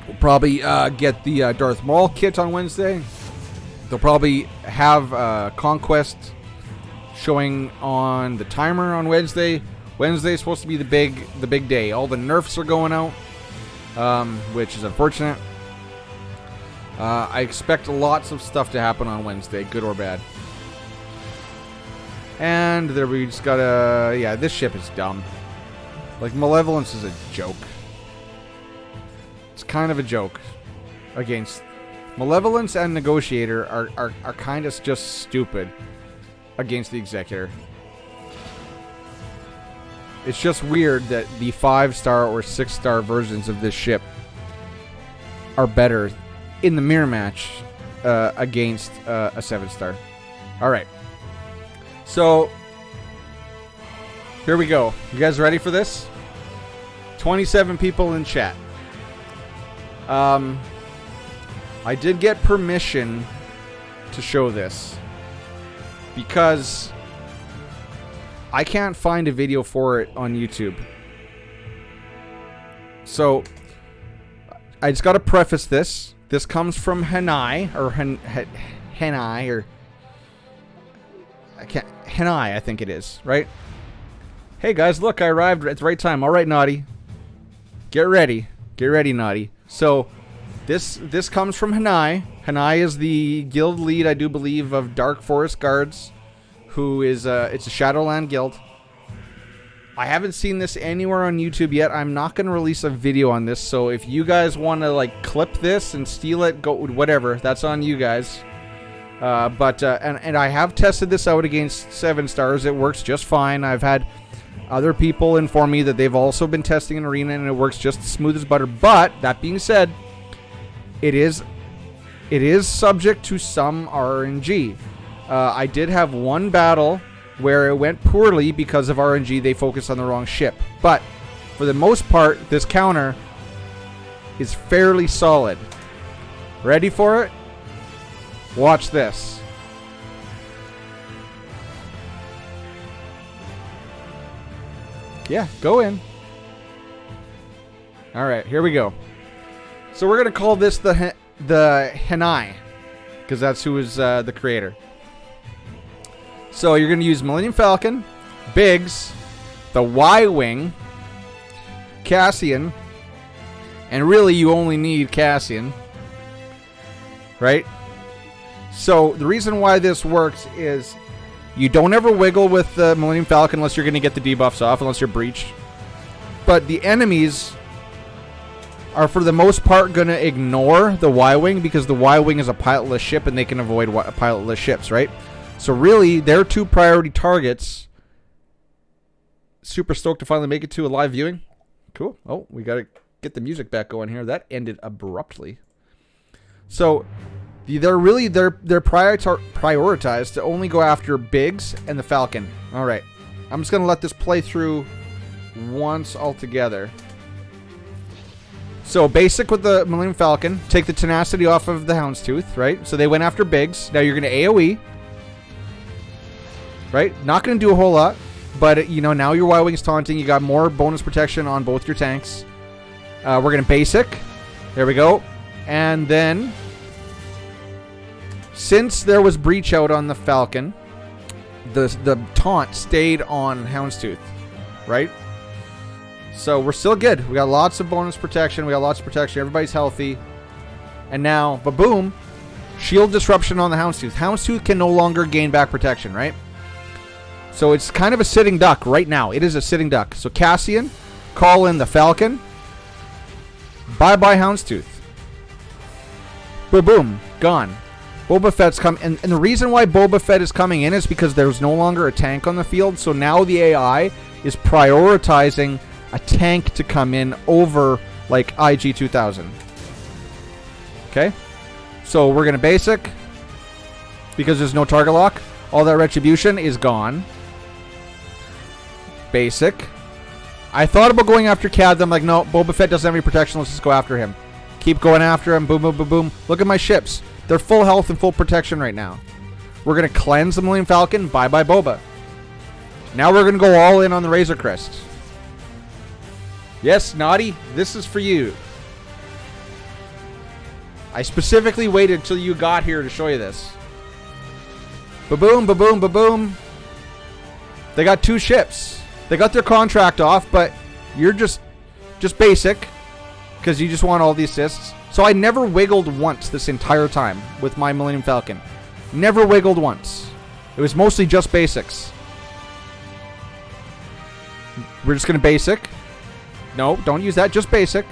We'll probably get the Darth Maul kit on Wednesday. They'll probably have Conquest showing on the timer on Wednesday. Wednesday is supposed to be the big day. All the nerfs are going out, which is unfortunate. I expect lots of stuff to happen on Wednesday, good or bad. And there we just gotta... Yeah, this ship is dumb. Like, Malevolence is a joke. It's kind of a joke. Against... Malevolence and Negotiator are kind of just stupid against the Executor. It's just weird that the 5-star or 6-star versions of this ship are better in the mirror match against a 7-star. Alright. So, here we go. You guys ready for this? 27 people in chat. I did get permission to show this because I can't find a video for it on YouTube. So, I just got to preface this. This comes from Hanai, or Hanai, or... Hanai, I think it is, right? Hey guys, look, I arrived at the right time. Alright, Naughty. Get ready. Get ready, Naughty. So, this comes from Hanai. Hanai is the guild lead, I do believe, of Dark Forest Guards, who is, it's a Shadowland guild. I haven't seen this anywhere on YouTube yet. I'm not going to release a video on this, so if you guys want to, like, clip this and steal it, go, whatever, that's on you guys. And I have tested this out against 7-stars. It works just fine. I've had other people inform me that they've also been testing an arena and it works just as smooth as butter. But that being said, it is subject to some RNG. I did have one battle where it went poorly because of RNG. They focused on the wrong ship. But for the most part, this counter is fairly solid. Ready for it? Watch this. Yeah, go in. Alright, here we go. So we're going to call this the Hanai, because that's who is the creator. So you're going to use Millennium Falcon, Biggs, the Y-Wing, Cassian, and really you only need Cassian, right? So the reason why this works is you don't ever wiggle with the Millennium Falcon unless you're going to get the debuffs off, unless you're Breach. But the enemies are for the most part going to ignore the Y-Wing because the Y-Wing is a pilotless ship and they can avoid pilotless ships, right? So really, they're 2 priority targets. Super stoked to finally make it to a live viewing. Cool. Oh, we got to get the music back going here. That ended abruptly. So they're prioritized to only go after Biggs and the Falcon. All right. I'm just going to let this play through once altogether. So basic with the Millennium Falcon. Take the tenacity off of the Houndstooth, right? So they went after Biggs. Now you're going to AoE. Right? Not going to do a whole lot. But, you know, now your Y-Wing's taunting. You got more bonus protection on both your tanks. We're going to basic. There we go. And then, since there was breach out on the Falcon, the taunt stayed on Houndstooth. Right? So we're still good. We got lots of bonus protection. We got lots of protection. Everybody's healthy. And now, ba-boom, shield disruption on the Houndstooth. Houndstooth can no longer gain back protection, right? So it's kind of a sitting duck right now. It is a sitting duck. So Cassian, call in the Falcon. Bye-bye Houndstooth. Ba-boom, gone. Boba Fett's come, and the reason why Boba Fett is coming in is because there's no longer a tank on the field. So now the AI is prioritizing a tank to come in over like IG 2000. Okay, so we're gonna basic because there's no target lock. All that retribution is gone. Basic. I thought about going after Cad. I'm like, no, Boba Fett doesn't have any protection. Let's just go after him. Keep going after him. Boom, boom, boom, boom. Look at my ships. They're full health and full protection right now. We're gonna cleanse the Millennium Falcon. Bye bye Boba. Now we're gonna go all in on the Razor Crest. Yes, Naughty, this is for you. I specifically waited till you got here to show you this. Ba-boom, ba-boom, ba-boom. They got 2 ships. They got their contract off, but you're just basic because you just want all the assists. So I never wiggled once this entire time with my Millennium Falcon. Never wiggled once. It was mostly just basics. We're just going to basic. No, don't use that. Just basic.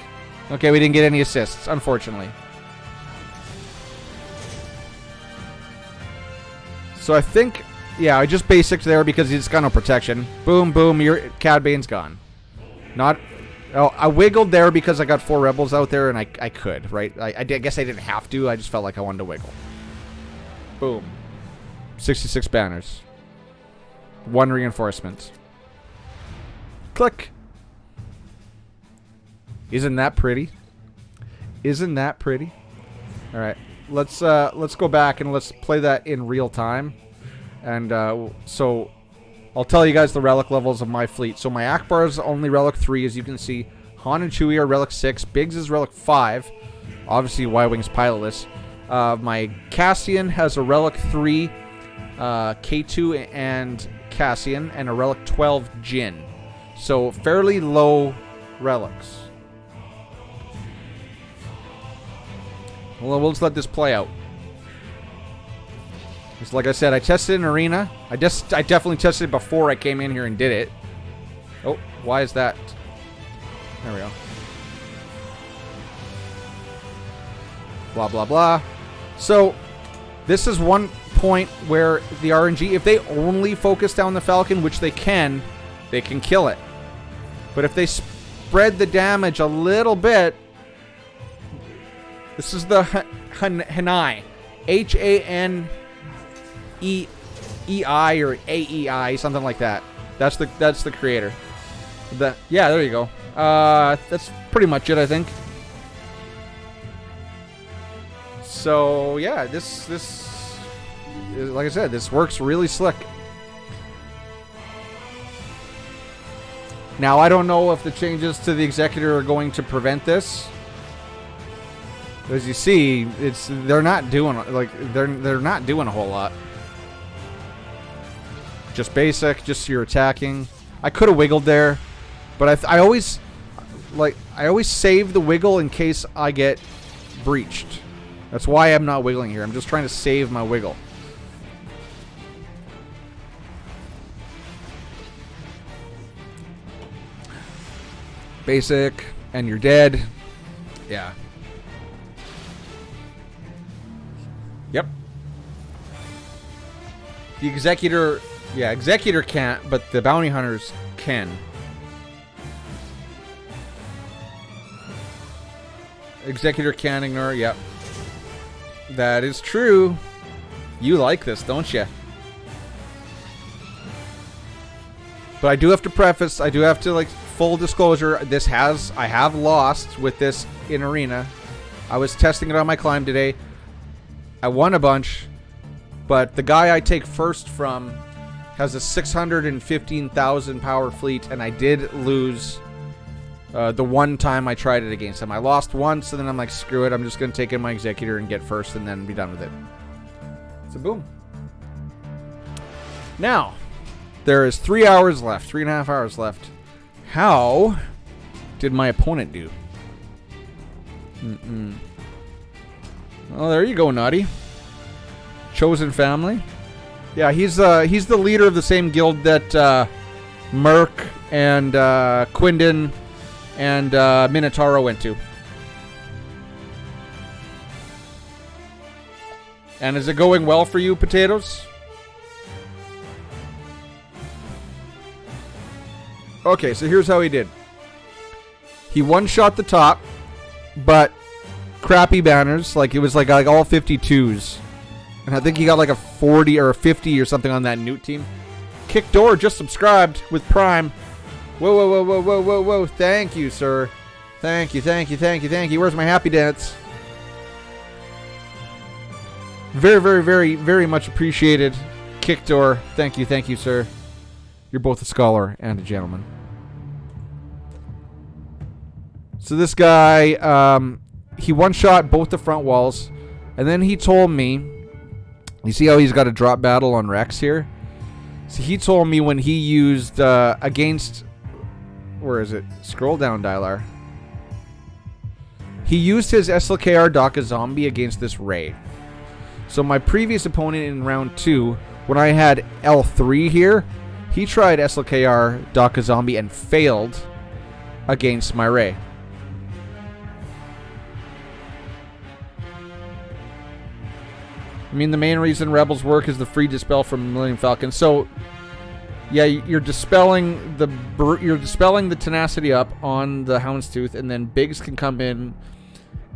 Okay, we didn't get any assists, unfortunately. So I think, yeah, I just basicked there because he's got no protection. Boom, boom, your Cad Bane's gone. Not, oh, I wiggled there because I got 4 rebels out there and I could, right? I guess I didn't have to. I just felt like I wanted to wiggle. Boom. 66 banners. 1 reinforcement. Click. Isn't that pretty? Isn't that pretty? All right, let's go back and let's play that in real time. And so I'll tell you guys the relic levels of my fleet. So my Akbar is only relic 3, as you can see. Han and Chewie are relic 6. Biggs is relic 5. Obviously, Y-Wing's pilotless. My Cassian has a relic 3, K2 and Cassian, and a relic 12 Jin. So fairly low relics. Well, we'll just let this play out. Just like I said, I tested an arena. I definitely tested it before I came in here and did it. Oh, why is that? There we go. Blah, blah, blah. So, this is one point where the RNG, if they only focus down the Falcon, which they can kill it. But if they spread the damage a little bit, this is the Hanai. H-A-N-E-E-I or A-E-I, something like that. That's the creator. Yeah, there you go. That's pretty much it, I think. So yeah, this like I said, this works really slick. Now I don't know if the changes to the executor are going to prevent this. As you see, they're not doing not doing a whole lot. Just basic, just your attacking. I could have wiggled there, but I always save the wiggle in case I get breached. That's why I'm not wiggling here. I'm just trying to save my wiggle. Basic, and you're dead. Yeah. Yep. The Executor... Yeah, Executor can't, but the Bounty Hunters can. Executor can ignore, yep. That is true. You like this, don't you? But I do have to preface, I do have to, like, full disclosure, I have lost with this in Arena. I was testing it on my climb today. I won a bunch, but the guy I take first from has a 615,000 power fleet, and I did lose the one time I tried it against him. I lost once, and then I'm like, screw it, I'm just going to take in my Executor and get first, and then be done with it. So boom. Now, there is 3 hours left, 3.5 hours left. How did my opponent do? Oh, there you go, Naughty. Chosen family. Yeah, he's the leader of the same guild that Merc and Quindon and Minotauro went to. And is it going well for you, Potatoes? Okay, so here's how he did. He one-shot the top, but crappy banners. Like, it was like all 52s. And I think he got like a 40 or a 50 or something on that Newt team. Kick Door just subscribed with Prime. Whoa, whoa, whoa, whoa, whoa, whoa, whoa. Thank you, sir. Thank you, thank you, thank you, thank you. Where's my happy dance? Very, very, very, very much appreciated. Kick Door. Thank you, sir. You're both a scholar and a gentleman. So this guy, he one-shot both the front walls. And then he told me... You see how he's got a drop battle on Rex here? So he told me when he used against... Where is it? Scroll down, Dylar. He used his SLKR Daka Zombie against this Ray. So my previous opponent in round 2, when I had L3 here, he tried SLKR Daka Zombie and failed against my Ray. I mean, the main reason Rebels work is the free dispel from Millennium Falcon. So, yeah, you're dispelling the tenacity up on the Houndstooth, and then Biggs can come in.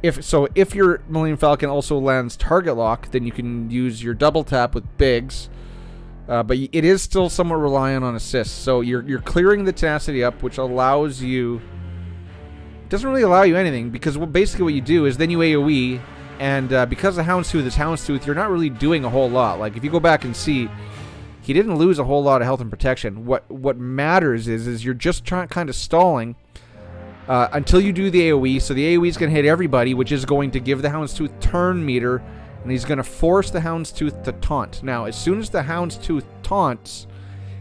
If your Millennium Falcon also lands target lock, then you can use your double tap with Biggs. But it is still somewhat reliant on assists. So you're clearing the tenacity up, which allows you... Doesn't really allow you anything, because basically what you do is then you AoE. And because the Houndstooth is Houndstooth, you're not really doing a whole lot. Like, if you go back and see, he didn't lose a whole lot of health and protection. What matters is you're just kind of stalling until you do the AoE. So the AoE is going to hit everybody, which is going to give the Houndstooth turn meter, and he's going to force the Houndstooth to taunt. Now, as soon as the Houndstooth taunts,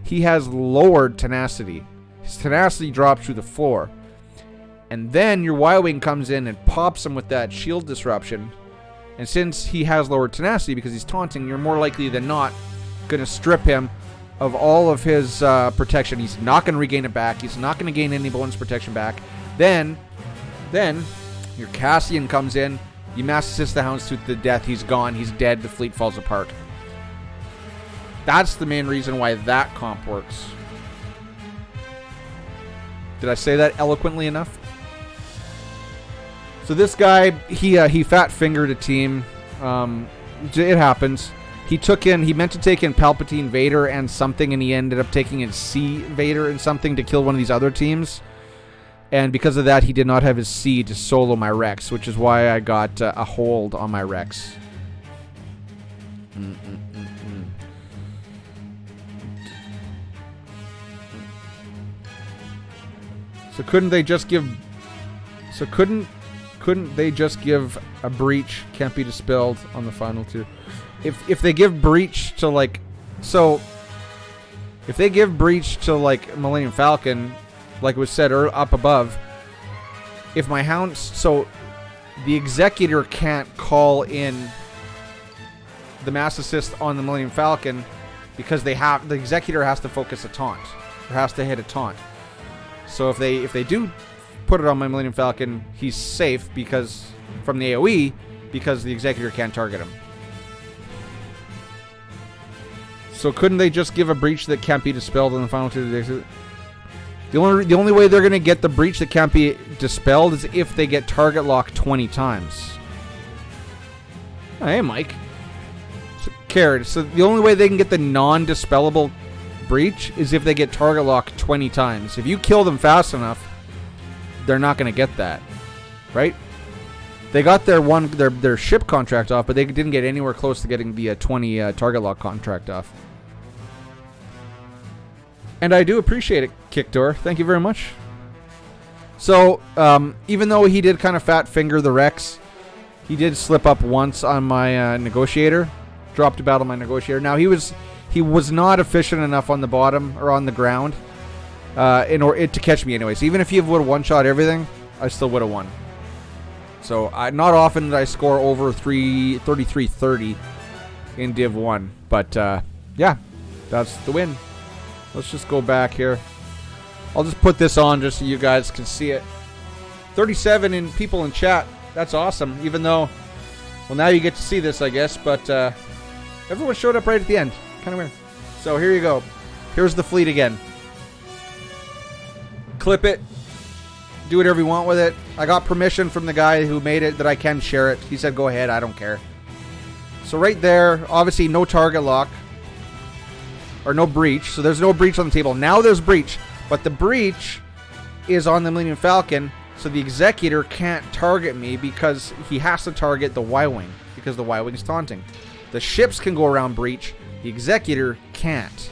he has lowered tenacity. His tenacity drops through the floor. And then your Y-Wing comes in and pops him with that shield disruption. And since he has lower tenacity because he's taunting, you're more likely than not going to strip him of all of his protection. He's not going to regain it back. He's not going to gain any bonus protection back. Then your Cassian comes in. You mass assist the Houndstooth to death. He's gone. He's dead. The fleet falls apart. That's the main reason why that comp works. Did I say that eloquently enough? So this guy, he fat fingered a team. It happens. He meant to take in Palpatine Vader and something, and he ended up taking in C Vader and something to kill one of these other teams. And because of that, he did not have his C to solo my Rex, which is why I got a hold on my Rex. So couldn't they just give... Couldn't they just give a breach can't be dispelled on the final two? If they give breach to like... So, if they give breach to like Millennium Falcon, like was said up above, if my Hound... So, the Executor can't call in the mass assist on the Millennium Falcon because the Executor has to focus a taunt. Or has to hit a taunt. So if they do put it on my Millennium Falcon, he's safe because from the AoE, because the Executor can't target him. So couldn't they just give a breach that can't be dispelled in the final 2 days? The only way they're going to get the breach that can't be dispelled is if they get target lock 20 times. Oh, hey, Mike. So, Carrot. So the only way they can get the non-dispellable breach is if they get target lock 20 times. If you kill them fast enough, they're not going to get that, right? They got their ship contract off, but they didn't get anywhere close to getting the 20 target lock contract off. And I do appreciate it, Kickdoor. Thank you very much. So, even though he did kind of fat finger the Rex, he did slip up once on my negotiator. Dropped a battle on my negotiator. Now, he was not efficient enough on the bottom or on the ground in order to catch me anyways. Even if he would have one-shot everything, I still would have won. So, not often did I score over 33-30 in Div 1. But, yeah, that's the win. Let's just go back here. I'll just put this on just so you guys can see it. 37 people in chat. That's awesome. Even though, well, now you get to see this, I guess. But everyone showed up right at the end. Kind of weird. So here you go. Here's the fleet again. Clip it. Do whatever you want with it. I got permission from the guy who made it that I can share it. He said, go ahead. I don't care. So right there, obviously no target lock. Or no breach. So there's no breach on the table. Now there's breach. But the breach is on the Millennium Falcon. So the Executor can't target me because he has to target the Y-Wing. Because the Y-Wing is taunting. The ships can go around breach. The Executor can't.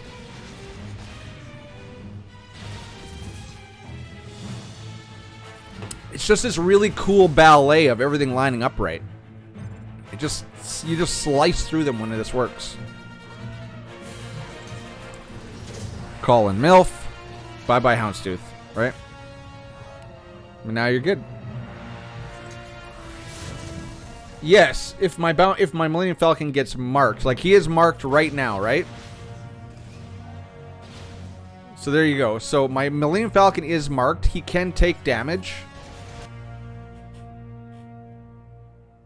It's just this really cool ballet of everything lining up right. You just slice through them when this works. Call in MILF. Bye-bye Houndstooth. Right? And now you're good. Yes, if my Millennium Falcon gets marked. Like, he is marked right now, right? So there you go. So my Millennium Falcon is marked. He can take damage.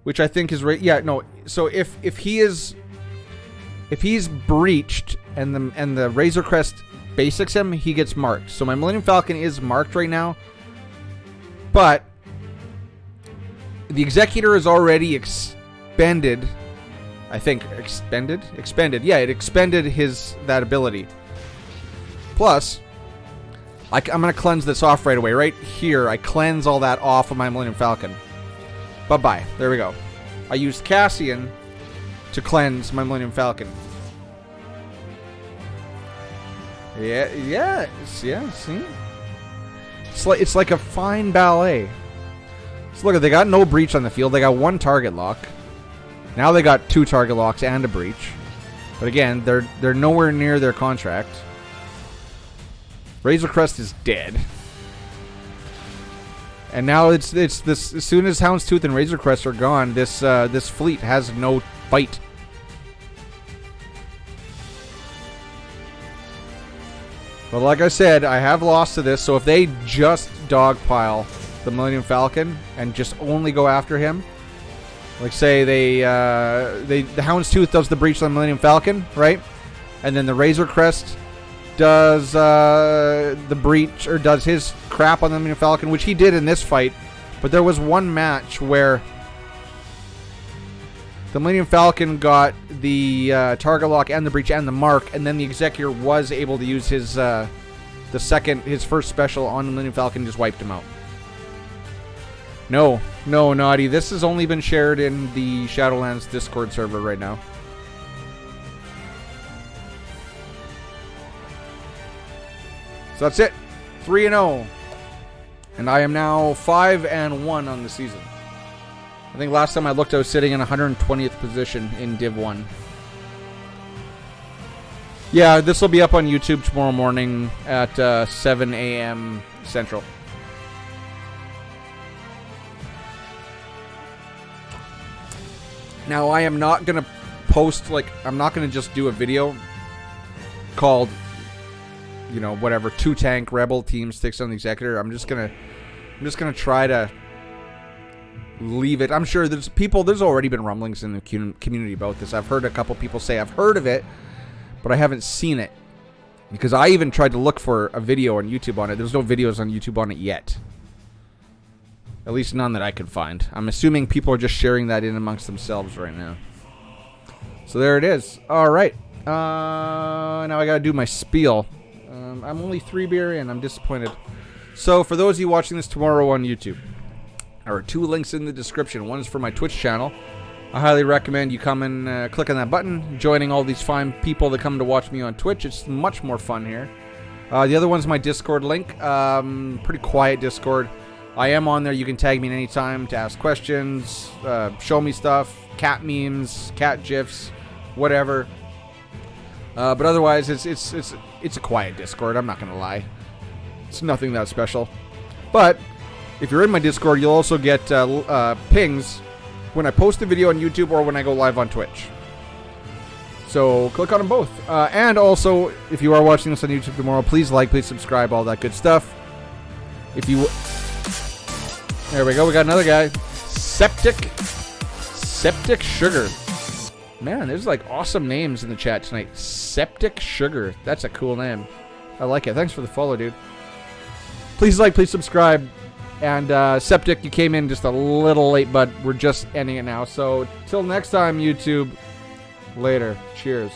Which I think is right. Yeah, no. So if he's breached and the Razor Crest basics him, he gets marked. So my Millennium Falcon is marked right now. But the Executor is already expended. I think expended. Yeah, it expended that ability. Plus, I'm going to cleanse this off right away. Right here, I cleanse all that off of my Millennium Falcon. Bye-bye. There we go. I used Cassian to cleanse my Millennium Falcon. Yeah, see? It's like a fine ballet. So look, they got no breach on the field. They got one target lock. Now they got 2 target locks and a breach. But again, they're nowhere near their contract. Razor Crest is dead. And now it's this. As soon as Houndstooth and Razor Crest are gone, this fleet has no fight. But like I said, I have lost to this. So if they just dogpile the Millennium Falcon and just only go after him, like say the Houndstooth does the breach on the Millennium Falcon, right? And then the Razor Crest does the breach or does his crap on the Millennium Falcon, which he did in this fight. But there was one match where the Millennium Falcon got the target lock and the breach and the mark, and then the Executor was able to use his his first special on the Millennium Falcon, just wiped him out. No, Naughty. This has only been shared in the Shadowlands Discord server right now. So that's it. 3-0. And I am now 5-1 on the season. I think last time I looked, I was sitting in 120th position in Div 1. Yeah, this will be up on YouTube tomorrow morning at 7 a.m. Central. Now, I am not going to post, I'm not going to just do a video called, whatever, 2-tank rebel team sticks on the Executor. I'm just going to try to leave it. I'm sure there's already been rumblings in the community about this. I've heard a couple people say I've heard of it, but I haven't seen it. Because I even tried to look for a video on YouTube on it. There's no videos on YouTube on it yet. At least none that I could find. I'm assuming people are just sharing that in amongst themselves right now. So there it is. Alright. Now I gotta do my spiel. I'm only 3 beer in. I'm disappointed. So for those of you watching this tomorrow on YouTube, there are 2 links in the description. One is for my Twitch channel. I highly recommend you come and click on that button, joining all these fine people that come to watch me on Twitch. It's much more fun here. The other one's my Discord link. Pretty quiet Discord. I am on there. You can tag me at any time to ask questions, show me stuff, cat memes, cat gifs, whatever. But otherwise, it's a quiet Discord. I'm not gonna lie. It's nothing that special. But if you're in my Discord, you'll also get pings when I post a video on YouTube or when I go live on Twitch. So click on them both. And also, if you are watching this on YouTube tomorrow, please like, please subscribe, all that good stuff. If you... There we go, we got another guy. Septic Sugar. Man, there's like awesome names in the chat tonight. Septic Sugar. That's a cool name. I like it. Thanks for the follow, dude. Please like, please subscribe. And Septic, you came in just a little late, but we're just ending it now. So till next time, YouTube. Later. Cheers.